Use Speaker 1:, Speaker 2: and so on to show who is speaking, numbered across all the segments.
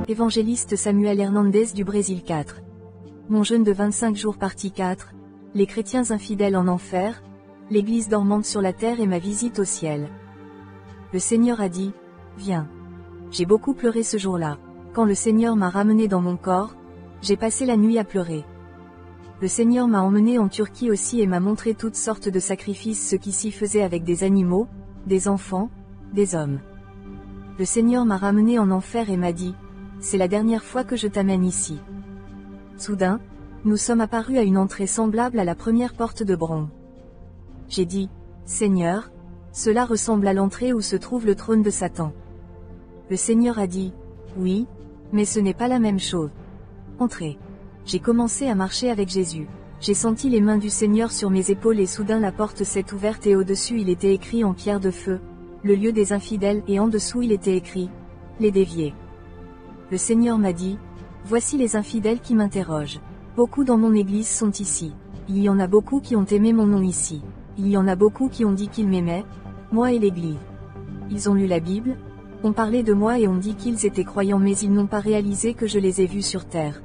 Speaker 1: Évangéliste Samuel Hernandez du Brésil 4. Mon jeûne de 25 jours partie 4. Les chrétiens infidèles en enfer, l'Église dormante sur la terre et ma visite au ciel. Le Seigneur a dit, viens. J'ai beaucoup pleuré ce jour-là. Quand le Seigneur m'a ramené dans mon corps, j'ai passé la nuit à pleurer. Le Seigneur m'a emmené en Turquie aussi et m'a montré toutes sortes de sacrifices, ce qui s'y faisait avec des animaux, des enfants, des hommes. Le Seigneur m'a ramené en enfer et m'a dit, c'est la dernière fois que je t'amène ici. Soudain, nous sommes apparus à une entrée semblable à la première porte de bronze. J'ai dit, Seigneur, cela ressemble à l'entrée où se trouve le trône de Satan. Le Seigneur a dit, oui, mais ce n'est pas la même chose. Entrez. J'ai commencé à marcher avec Jésus. J'ai senti les mains du Seigneur sur mes épaules et soudain la porte s'est ouverte et au-dessus il était écrit en pierre de feu, le lieu des infidèles, et en dessous il était écrit, les déviés. Le Seigneur m'a dit, voici les infidèles qui m'interrogent. Beaucoup dans mon église sont ici. Il y en a beaucoup qui ont aimé mon nom ici. Il y en a beaucoup qui ont dit qu'ils m'aimaient, moi et l'église. Ils ont lu la Bible, ont parlé de moi et ont dit qu'ils étaient croyants, mais ils n'ont pas réalisé que je les ai vus sur terre.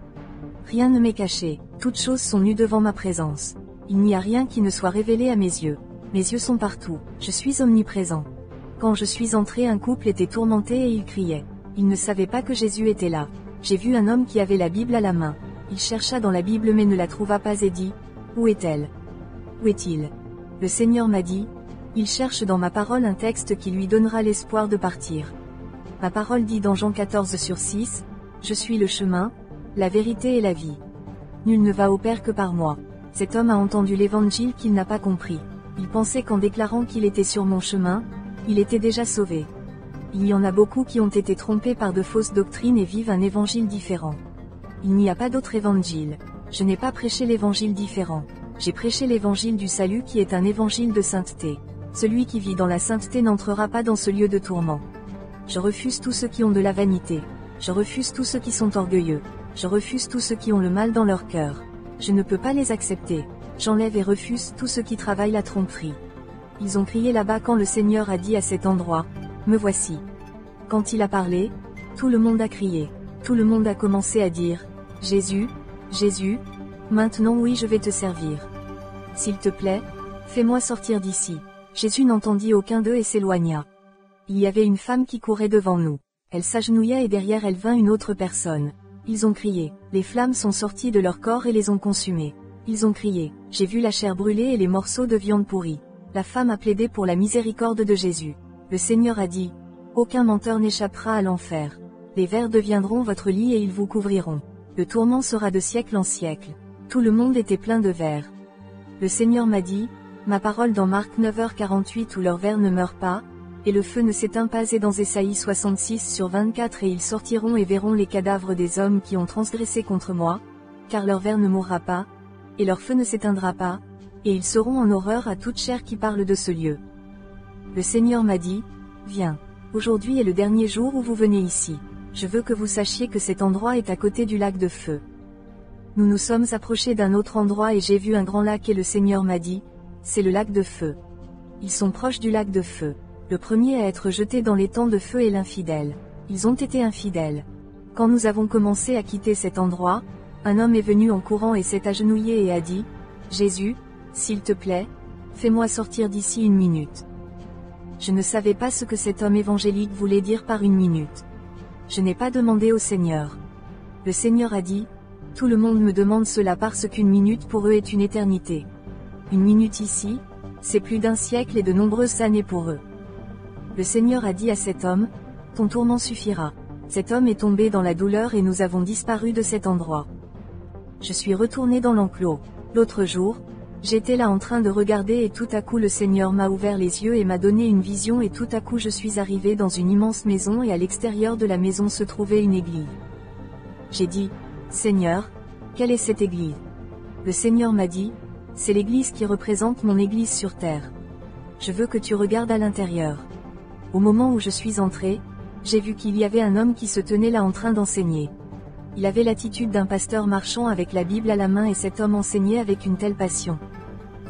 Speaker 1: Rien ne m'est caché, toutes choses sont nues devant ma présence. Il n'y a rien qui ne soit révélé à mes yeux. Mes yeux sont partout, je suis omniprésent. Quand je suis entré, un couple était tourmenté et il criait. Il ne savait pas que Jésus était là. J'ai vu un homme qui avait la Bible à la main. Il chercha dans la Bible mais ne la trouva pas et dit, où est-elle? Où est-il? Le Seigneur m'a dit, il cherche dans ma parole un texte qui lui donnera l'espoir de partir. Ma parole dit dans Jean 14:6, je suis le chemin, la vérité et la vie. Nul ne va au Père que par moi. Cet homme a entendu l'évangile qu'il n'a pas compris. Il pensait qu'en déclarant qu'il était sur mon chemin, il était déjà sauvé. Il y en a beaucoup qui ont été trompés par de fausses doctrines et vivent un évangile différent. Il n'y a pas d'autre évangile. Je n'ai pas prêché l'évangile différent. J'ai prêché l'évangile du salut qui est un évangile de sainteté. Celui qui vit dans la sainteté n'entrera pas dans ce lieu de tourment. Je refuse tous ceux qui ont de la vanité. Je refuse tous ceux qui sont orgueilleux. Je refuse tous ceux qui ont le mal dans leur cœur. Je ne peux pas les accepter. J'enlève et refuse tous ceux qui travaillent la tromperie. Ils ont crié là-bas quand le Seigneur a dit à cet endroit, me voici. Quand il a parlé, tout le monde a crié. Tout le monde a commencé à dire, Jésus, Jésus, maintenant oui je vais te servir. S'il te plaît, fais-moi sortir d'ici. Jésus n'entendit aucun d'eux et s'éloigna. Il y avait une femme qui courait devant nous. Elle s'agenouilla et derrière elle vint une autre personne. Ils ont crié, les flammes sont sorties de leur corps et les ont consumés. Ils ont crié, j'ai vu la chair brûlée et les morceaux de viande pourrie. La femme a plaidé pour la miséricorde de Jésus. Le Seigneur a dit, aucun menteur n'échappera à l'enfer. Les vers deviendront votre lit et ils vous couvriront. Le tourment sera de siècle en siècle. Tout le monde était plein de vers. Le Seigneur m'a dit, ma parole dans Marc 9h48 où leurs vers ne meurent pas, et le feu ne s'éteint pas, et dans Ésaïe 66:24 et ils sortiront et verront les cadavres des hommes qui ont transgressé contre moi, car leur vers ne mourra pas, et leur feu ne s'éteindra pas, et ils seront en horreur à toute chair qui parle de ce lieu. Le Seigneur m'a dit, viens. Aujourd'hui est le dernier jour où vous venez ici. Je veux que vous sachiez que cet endroit est à côté du lac de feu. Nous nous sommes approchés d'un autre endroit et j'ai vu un grand lac et le Seigneur m'a dit, c'est le lac de feu. Ils sont proches du lac de feu. Le premier à être jeté dans l'étang de feu est l'infidèle. Ils ont été infidèles. Quand nous avons commencé à quitter cet endroit, un homme est venu en courant et s'est agenouillé et a dit, Jésus, s'il te plaît, fais-moi sortir d'ici une minute. Je ne savais pas ce que cet homme évangélique voulait dire par une minute. Je n'ai pas demandé au Seigneur. Le Seigneur a dit, tout le monde me demande cela parce qu'une minute pour eux est une éternité. Une minute ici, c'est plus d'un siècle et de nombreuses années pour eux. Le Seigneur a dit à cet homme, ton tourment suffira. Cet homme est tombé dans la douleur et nous avons disparu de cet endroit. Je suis retourné dans l'enclos. L'autre jour, j'étais là en train de regarder et tout à coup le Seigneur m'a ouvert les yeux et m'a donné une vision et tout à coup je suis arrivé dans une immense maison et à l'extérieur de la maison se trouvait une église. J'ai dit, Seigneur, quelle est cette église? Le Seigneur m'a dit, c'est l'église qui représente mon église sur terre. Je veux que tu regardes à l'intérieur. Au moment où je suis entré, j'ai vu qu'il y avait un homme qui se tenait là en train d'enseigner. Il avait l'attitude d'un pasteur marchant avec la Bible à la main et cet homme enseignait avec une telle passion.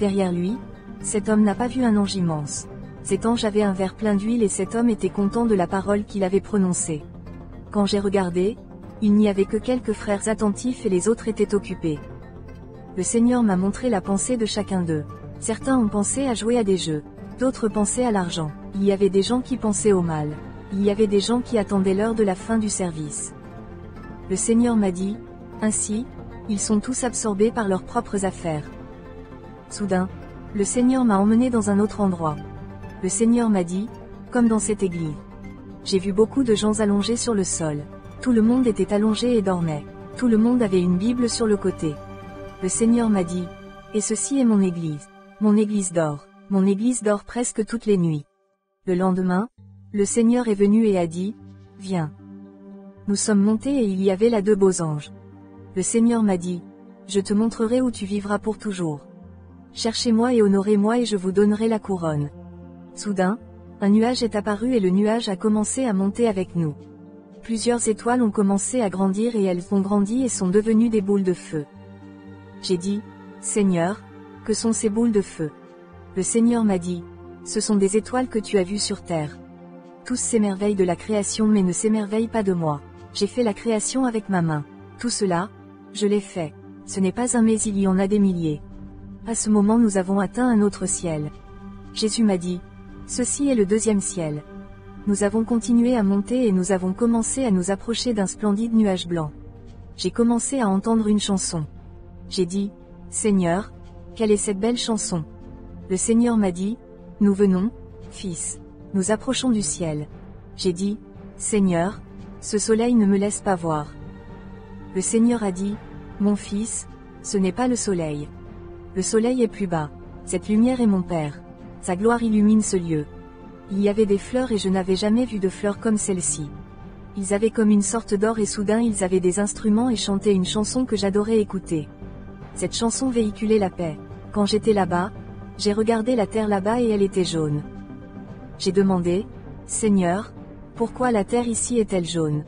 Speaker 1: Derrière lui, cet homme n'a pas vu un ange immense. Cet ange avait un verre plein d'huile et cet homme était content de la parole qu'il avait prononcée. Quand j'ai regardé, Il n'y avait que quelques frères attentifs et les autres étaient occupés. Le Seigneur m'a montré la pensée de chacun d'eux. Certains ont pensé à jouer à des jeux. D'autres pensaient à l'argent. Il y avait des gens qui pensaient au mal. Il y avait des gens qui attendaient l'heure de la fin du service. Le Seigneur m'a dit, ainsi, ils sont tous absorbés par leurs propres affaires. Soudain, le Seigneur m'a emmené dans un autre endroit. Le Seigneur m'a dit, comme dans cette église. J'ai vu beaucoup de gens allongés sur le sol. Tout le monde était allongé et dormait. Tout le monde avait une Bible sur le côté. Le Seigneur m'a dit, et ceci est mon église. Mon église dort. Mon église dort presque toutes les nuits. Le lendemain, le Seigneur est venu et a dit, viens. Nous sommes montés et il y avait là 2 beaux anges. Le Seigneur m'a dit, je te montrerai où tu vivras pour toujours. Cherchez-moi et honorez-moi et je vous donnerai la couronne. Soudain, un nuage est apparu et le nuage a commencé à monter avec nous. Plusieurs étoiles ont commencé à grandir et elles ont grandi et sont devenues des boules de feu. J'ai dit, Seigneur, que sont ces boules de feu? Le Seigneur m'a dit, ce sont des étoiles que tu as vues sur terre. Tous s'émerveillent de la création mais ne s'émerveillent pas de moi. J'ai fait la création avec ma main. Tout cela, je l'ai fait. Ce n'est pas un mais il y en a des milliers. À ce moment nous avons atteint un autre ciel. Jésus m'a dit, ceci est le 2e ciel. Nous avons continué à monter et nous avons commencé à nous approcher d'un splendide nuage blanc. J'ai commencé à entendre une chanson. J'ai dit, Seigneur, quelle est cette belle chanson? Le Seigneur m'a dit, nous venons, fils. Nous approchons du ciel. J'ai dit, Seigneur, ce soleil ne me laisse pas voir. Le Seigneur a dit, mon fils, ce n'est pas le soleil. Le soleil est plus bas. Cette lumière est mon Père. Sa gloire illumine ce lieu. Il y avait des fleurs et je n'avais jamais vu de fleurs comme celle-ci. Ils avaient comme une sorte d'or et soudain ils avaient des instruments et chantaient une chanson que j'adorais écouter. Cette chanson véhiculait la paix. Quand j'étais là-bas, j'ai regardé la terre là-bas et elle était jaune. J'ai demandé, Seigneur, pourquoi la terre ici est-elle jaune?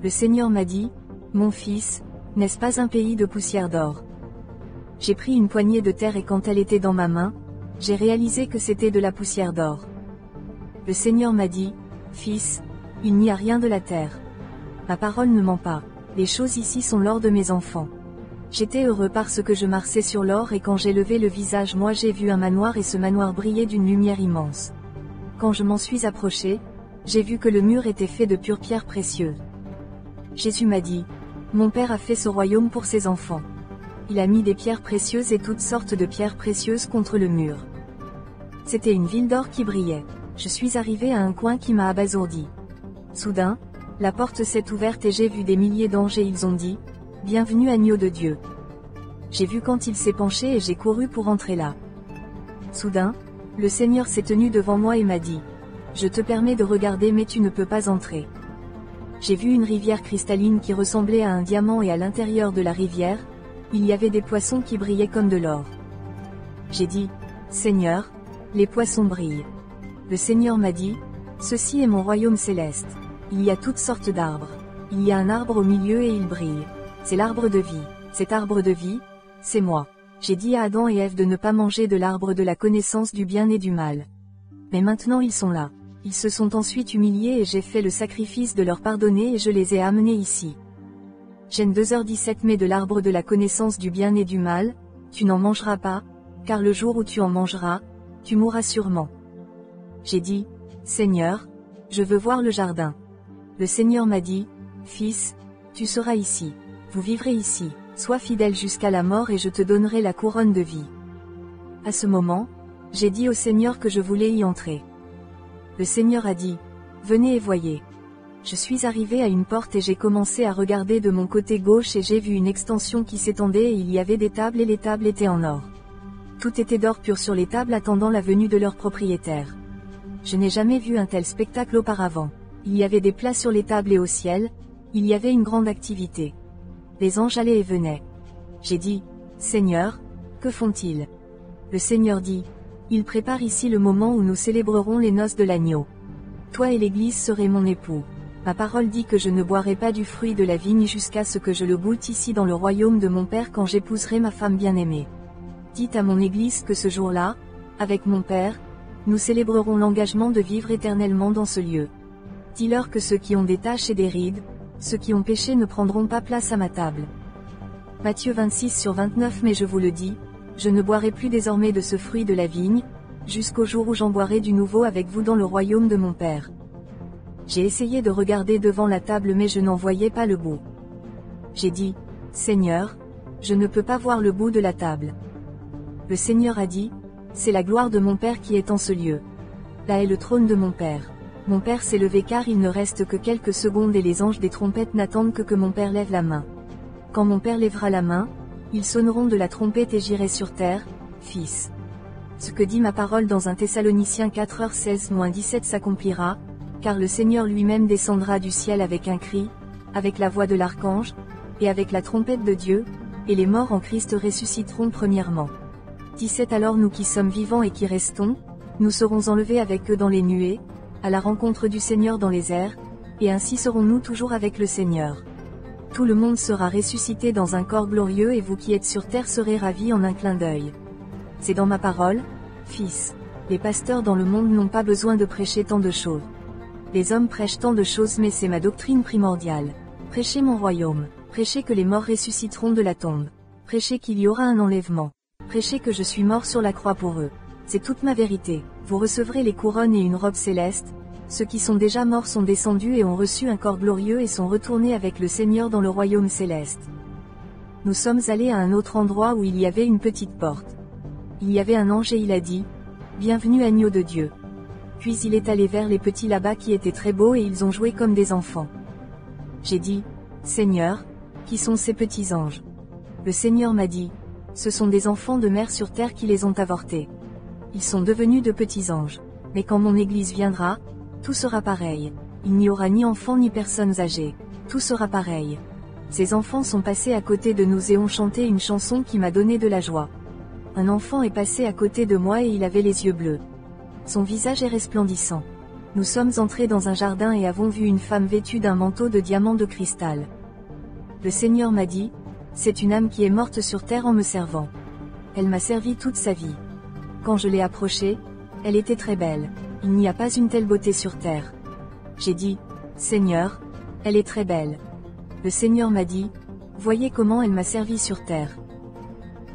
Speaker 1: Le Seigneur m'a dit, mon fils, n'est-ce pas un pays de poussière d'or? J'ai pris une poignée de terre et quand elle était dans ma main, j'ai réalisé que c'était de la poussière d'or. Le Seigneur m'a dit, fils, il n'y a rien de la terre. Ma parole ne ment pas, les choses ici sont l'or de mes enfants. J'étais heureux parce que je marchais sur l'or et quand j'ai levé le visage moi j'ai vu un manoir et ce manoir brillait d'une lumière immense. Quand je m'en suis approché, j'ai vu que le mur était fait de pure pierre précieuse. Jésus m'a dit, mon Père a fait ce royaume pour ses enfants. Il a mis des pierres précieuses et toutes sortes de pierres précieuses contre le mur. C'était une ville d'or qui brillait. Je suis arrivé à un coin qui m'a abasourdi. Soudain, la porte s'est ouverte et j'ai vu des milliers d'anges et ils ont dit, bienvenue agneau de Dieu. J'ai vu quand il s'est penché et j'ai couru pour entrer là. Soudain, le Seigneur s'est tenu devant moi et m'a dit, je te permets de regarder mais tu ne peux pas entrer. J'ai vu une rivière cristalline qui ressemblait à un diamant et à l'intérieur de la rivière, il y avait des poissons qui brillaient comme de l'or. J'ai dit, Seigneur, les poissons brillent. Le Seigneur m'a dit, ceci est mon royaume céleste. Il y a toutes sortes d'arbres. Il y a un arbre au milieu et il brille. C'est l'arbre de vie. Cet arbre de vie, c'est moi. J'ai dit à Adam et Ève de ne pas manger de l'arbre de la connaissance du bien et du mal. Mais maintenant ils sont là. Ils se sont ensuite humiliés et j'ai fait le sacrifice de leur pardonner et je les ai amenés ici. Genèse 2h17 Mais de l'arbre de la connaissance du bien et du mal, tu n'en mangeras pas, car le jour où tu en mangeras, tu mourras sûrement. J'ai dit, Seigneur, je veux voir le jardin. Le Seigneur m'a dit, fils, tu seras ici, vous vivrez ici, sois fidèle jusqu'à la mort et je te donnerai la couronne de vie. À ce moment, j'ai dit au Seigneur que je voulais y entrer. Le Seigneur a dit, venez et voyez. Je suis arrivé à une porte et j'ai commencé à regarder de mon côté gauche et j'ai vu une extension qui s'étendait et il y avait des tables et les tables étaient en or. Tout était d'or pur sur les tables attendant la venue de leur propriétaire. Je n'ai jamais vu un tel spectacle auparavant. Il y avait des plats sur les tables et au ciel, il y avait une grande activité. Les anges allaient et venaient. J'ai dit, Seigneur, que font-ils? Le Seigneur dit, ils préparent ici le moment où nous célébrerons les noces de l'agneau. Toi et l'Église serez mon époux. Ma parole dit que je ne boirai pas du fruit de la vigne jusqu'à ce que je le goûte ici dans le royaume de mon Père quand j'épouserai ma femme bien-aimée. Dites à mon Église que ce jour-là, avec mon Père, nous célébrerons l'engagement de vivre éternellement dans ce lieu. Dis-leur que ceux qui ont des taches et des rides, Ceux qui ont péché ne prendront pas place à ma table. Matthieu 26/29. Mais je vous le dis, je ne boirai plus désormais de ce fruit de la vigne, jusqu'au jour où j'en boirai du nouveau avec vous dans le royaume de mon Père. J'ai essayé de regarder devant la table mais je n'en voyais pas le bout. J'ai dit, Seigneur, je ne peux pas voir le bout de la table. Le Seigneur a dit, c'est la gloire de mon Père qui est en ce lieu. Là est le trône de mon Père. Mon Père s'est levé car il ne reste que quelques secondes et les anges des trompettes n'attendent que mon Père lève la main. Quand mon Père lèvera la main, ils sonneront de la trompette et j'irai sur terre, Fils. Ce que dit ma parole dans 1 Thessaloniciens 4h16-17 s'accomplira, car le Seigneur lui-même descendra du ciel avec un cri, avec la voix de l'archange, et avec la trompette de Dieu, et les morts en Christ ressusciteront premièrement. 17 Alors nous qui sommes vivants et qui restons, nous serons enlevés avec eux dans les nuées, à la rencontre du Seigneur dans les airs, et ainsi serons-nous toujours avec le Seigneur. Tout le monde sera ressuscité dans un corps glorieux et vous qui êtes sur terre serez ravis en un clin d'œil. C'est dans ma parole, Fils. Les pasteurs dans le monde n'ont pas besoin de prêcher tant de choses. Les hommes prêchent tant de choses mais c'est ma doctrine primordiale. Prêchez mon royaume. Prêchez que les morts ressusciteront de la tombe. Prêchez qu'il y aura un enlèvement. Prêchez que je suis mort sur la croix pour eux. C'est toute ma vérité. Vous recevrez les couronnes et une robe céleste. Ceux qui sont déjà morts sont descendus et ont reçu un corps glorieux et sont retournés avec le Seigneur dans le royaume céleste. Nous sommes allés à un autre endroit où il y avait une petite porte. Il y avait un ange et il a dit, « Bienvenue agneau de Dieu ». Puis il est allé vers les petits là-bas qui étaient très beaux et ils ont joué comme des enfants. J'ai dit, « Seigneur, qui sont ces petits anges ?» Le Seigneur m'a dit, « Ce sont des enfants de mère sur terre qui les ont avortés. Ils sont devenus de petits anges. Mais quand mon Église viendra, tout sera pareil. Il n'y aura ni enfants ni personnes âgées. Tout sera pareil. Ces enfants sont passés à côté de nous et ont chanté une chanson qui m'a donné de la joie. Un enfant est passé à côté de moi et il avait les yeux bleus. Son visage est resplendissant. Nous sommes entrés dans un jardin et avons vu une femme vêtue d'un manteau de diamants de cristal. Le Seigneur m'a dit, c'est une âme qui est morte sur terre en me servant. Elle m'a servi toute sa vie. Quand je l'ai approchée, elle était très belle. Il n'y a pas une telle beauté sur terre. J'ai dit, Seigneur, elle est très belle. Le Seigneur m'a dit, voyez comment elle m'a servi sur terre.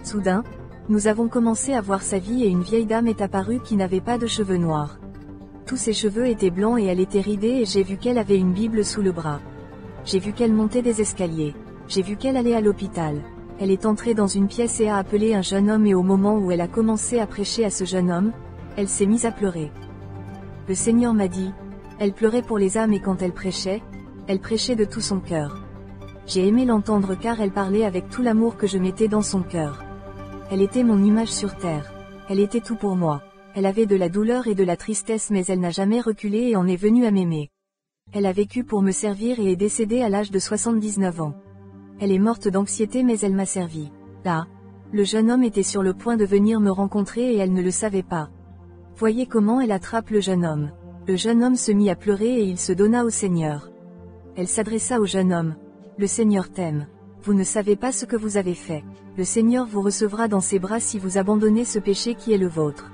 Speaker 1: Soudain, nous avons commencé à voir sa vie et une vieille dame est apparue qui n'avait pas de cheveux noirs. Tous ses cheveux étaient blancs et elle était ridée et j'ai vu qu'elle avait une Bible sous le bras. J'ai vu qu'elle montait des escaliers. J'ai vu qu'elle allait à l'hôpital. Elle est entrée dans une pièce et a appelé un jeune homme et au moment où elle a commencé à prêcher à ce jeune homme, elle s'est mise à pleurer. Le Seigneur m'a dit, elle pleurait pour les âmes et quand elle prêchait de tout son cœur. J'ai aimé l'entendre car elle parlait avec tout l'amour que je mettais dans son cœur. Elle était mon image sur terre. Elle était tout pour moi. Elle avait de la douleur et de la tristesse mais elle n'a jamais reculé et en est venue à m'aimer. Elle a vécu pour me servir et est décédée à l'âge de 79 ans. Elle est morte d'anxiété mais elle m'a servi. Là, le jeune homme était sur le point de venir me rencontrer et elle ne le savait pas. Voyez comment elle attrape le jeune homme. Le jeune homme se mit à pleurer et il se donna au Seigneur. Elle s'adressa au jeune homme. Le Seigneur t'aime. Vous ne savez pas ce que vous avez fait. Le Seigneur vous recevra dans ses bras si vous abandonnez ce péché qui est le vôtre.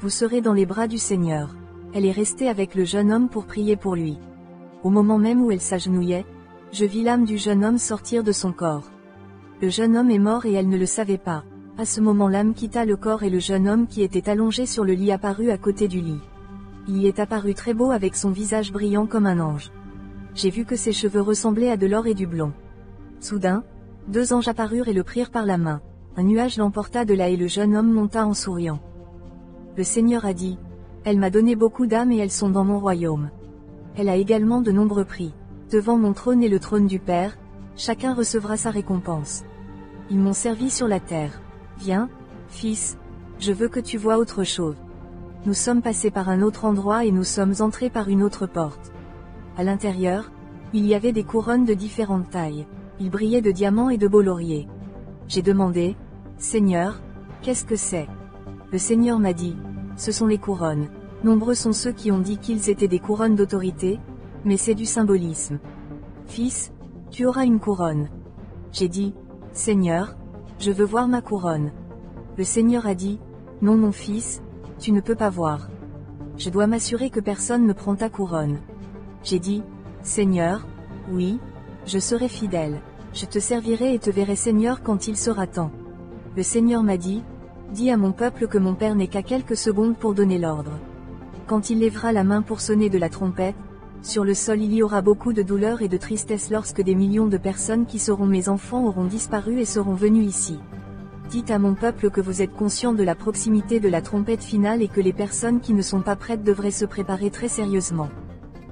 Speaker 1: Vous serez dans les bras du Seigneur. Elle est restée avec le jeune homme pour prier pour lui. Au moment même où elle s'agenouillait, je vis l'âme du jeune homme sortir de son corps. Le jeune homme est mort et elle ne le savait pas. À ce moment l'âme quitta le corps et le jeune homme qui était allongé sur le lit apparut à côté du lit. Il y est apparu très beau avec son visage brillant comme un ange. J'ai vu que ses cheveux ressemblaient à de l'or et du blond. Soudain, 2 anges apparurent et le prirent par la main. Un nuage l'emporta de là et le jeune homme monta en souriant. Le Seigneur a dit, elle m'a donné beaucoup d'âmes et elles sont dans mon royaume. Elle a également de nombreux prix. Devant mon trône et le trône du Père, chacun recevra sa récompense. Ils m'ont servi sur la terre. Viens, fils, je veux que tu vois autre chose. Nous sommes passés par un autre endroit et nous sommes entrés par une autre porte. À l'intérieur, il y avait des couronnes de différentes tailles. Ils brillaient de diamants et de beaux lauriers. J'ai demandé, Seigneur, qu'est-ce que c'est? Le Seigneur m'a dit, ce sont les couronnes. Nombreux sont ceux qui ont dit qu'ils étaient des couronnes d'autorité, mais c'est du symbolisme. Fils, tu auras une couronne. J'ai dit, Seigneur, je veux voir ma couronne. Le Seigneur a dit, non mon fils, tu ne peux pas voir. Je dois m'assurer que personne ne prend ta couronne. J'ai dit, Seigneur, oui, Je serai fidèle. Je te servirai et te verrai Seigneur quand il sera temps. Le Seigneur m'a dit, dis à mon peuple que mon Père n'est qu'à quelques secondes pour donner l'ordre. Quand il lèvera la main pour sonner de la trompette, sur le sol il y aura beaucoup de douleur et de tristesse lorsque des millions de personnes qui seront mes enfants auront disparu et seront venus ici. Dites à mon peuple que vous êtes conscient de la proximité de la trompette finale et que les personnes qui ne sont pas prêtes devraient se préparer très sérieusement.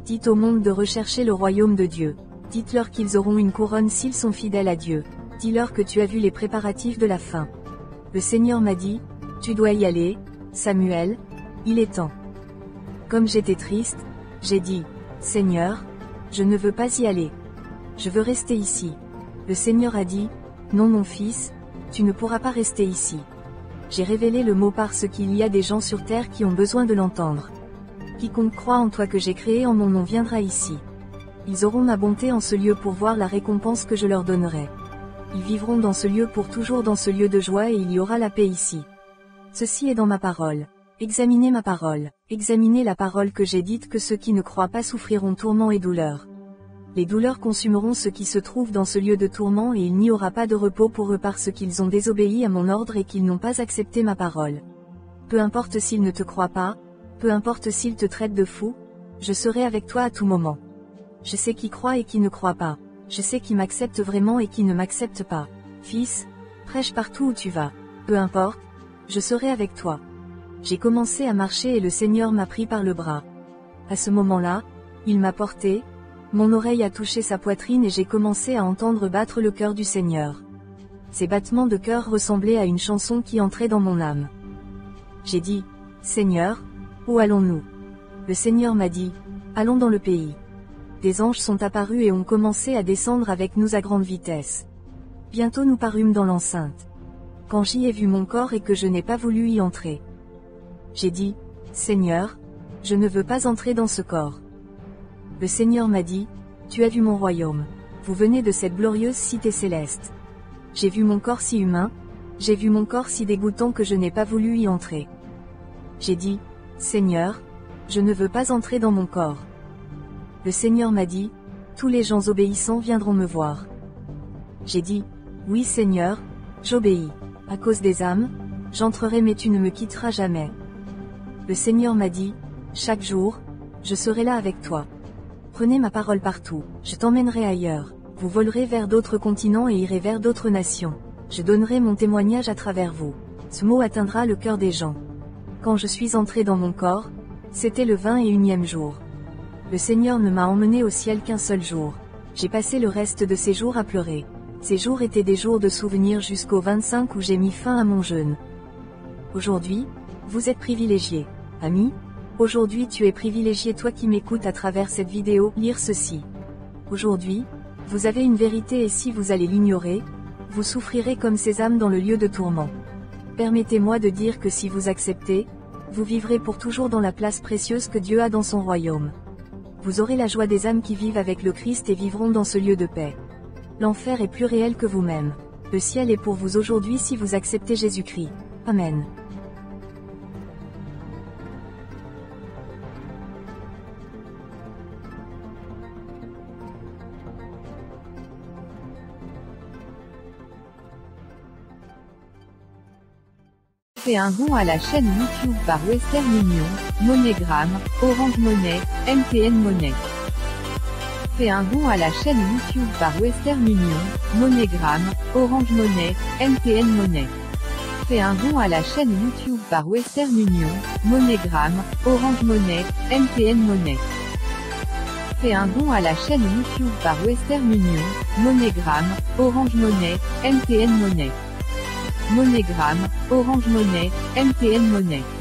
Speaker 1: Dites au monde de rechercher le royaume de Dieu. Dites-leur qu'ils auront une couronne s'ils sont fidèles à Dieu. Dis-leur que tu as vu les préparatifs de la fin. Le Seigneur m'a dit, tu dois y aller, Samuel, il est temps. Comme j'étais triste, j'ai dit, Seigneur, je ne veux pas y aller. Je veux rester ici. Le Seigneur a dit, non mon fils, tu ne pourras pas rester ici. J'ai révélé le mot parce qu'il y a des gens sur terre qui ont besoin de l'entendre. Quiconque croit en toi que j'ai créé en mon nom viendra ici. Ils auront ma bonté en ce lieu pour voir la récompense que je leur donnerai. Ils vivront dans ce lieu pour toujours dans ce lieu de joie et il y aura la paix ici. Ceci est dans ma parole. Examinez ma parole. Examinez la parole que j'ai dite que ceux qui ne croient pas souffriront tourments et douleurs. Les douleurs consumeront ceux qui se trouvent dans ce lieu de tourment et il n'y aura pas de repos pour eux parce qu'ils ont désobéi à mon ordre et qu'ils n'ont pas accepté ma parole. Peu importe s'ils ne te croient pas, peu importe s'ils te traitent de fou, je serai avec toi à tout moment. Je sais qui croit et qui ne croit pas. Je sais qui m'accepte vraiment et qui ne m'accepte pas. Fils, prêche partout où tu vas. Peu importe, je serai avec toi. J'ai commencé à marcher et le Seigneur m'a pris par le bras. À ce moment-là, il m'a porté, mon oreille a touché sa poitrine et j'ai commencé à entendre battre le cœur du Seigneur. Ces battements de cœur ressemblaient à une chanson qui entrait dans mon âme. J'ai dit, Seigneur, où allons-nous? Le Seigneur m'a dit, allons dans le pays. Des anges sont apparus et ont commencé à descendre avec nous à grande vitesse. Bientôt nous parûmes dans l'enceinte. Quand j'y ai vu mon corps et que je n'ai pas voulu y entrer. J'ai dit, Seigneur, je ne veux pas entrer dans ce corps. Le Seigneur m'a dit, tu as vu mon royaume. Vous venez de cette glorieuse cité céleste. J'ai vu mon corps si humain, j'ai vu mon corps si dégoûtant que je n'ai pas voulu y entrer. J'ai dit, Seigneur, je ne veux pas entrer dans mon corps. Le Seigneur m'a dit, tous les gens obéissants viendront me voir. J'ai dit, oui Seigneur, j'obéis. À cause des âmes, j'entrerai mais tu ne me quitteras jamais. Le Seigneur m'a dit, chaque jour, je serai là avec toi. Prenez ma parole partout, je t'emmènerai ailleurs. Vous volerez vers d'autres continents et irez vers d'autres nations. Je donnerai mon témoignage à travers vous. Ce mot atteindra le cœur des gens. Quand je suis entré dans mon corps, c'était le 21e jour. Le Seigneur ne m'a emmené au ciel qu'un seul jour. J'ai passé le reste de ces jours à pleurer. Ces jours étaient des jours de souvenirs jusqu'au 25 où j'ai mis fin à mon jeûne. Aujourd'hui, vous êtes privilégiés. Ami, aujourd'hui tu es privilégié toi qui m'écoutes à travers cette vidéo, lire ceci. Aujourd'hui, vous avez une vérité et si vous allez l'ignorer, vous souffrirez comme ces âmes dans le lieu de tourment. Permettez-moi de dire que si vous acceptez, vous vivrez pour toujours dans la place précieuse que Dieu a dans son royaume. Vous aurez la joie des âmes qui vivent avec le Christ et vivront dans ce lieu de paix. L'enfer est plus réel que vous-même. Le ciel est pour vous aujourd'hui si vous acceptez Jésus-Christ. Amen.
Speaker 2: Fais un don à la chaîne YouTube par Western Union, MoneyGram, Orange Money, MTN Money. Fais un don à la chaîne YouTube par Western Union, MoneyGram, Orange Money, MTN Money. Fais un don à la chaîne YouTube par Western Union, MoneyGram, Orange Money, MTN Money. Fais un don à la chaîne YouTube par Western Union, MoneyGram, Orange Money, MTN Money. MoneyGram, Orange Money, MTN Money.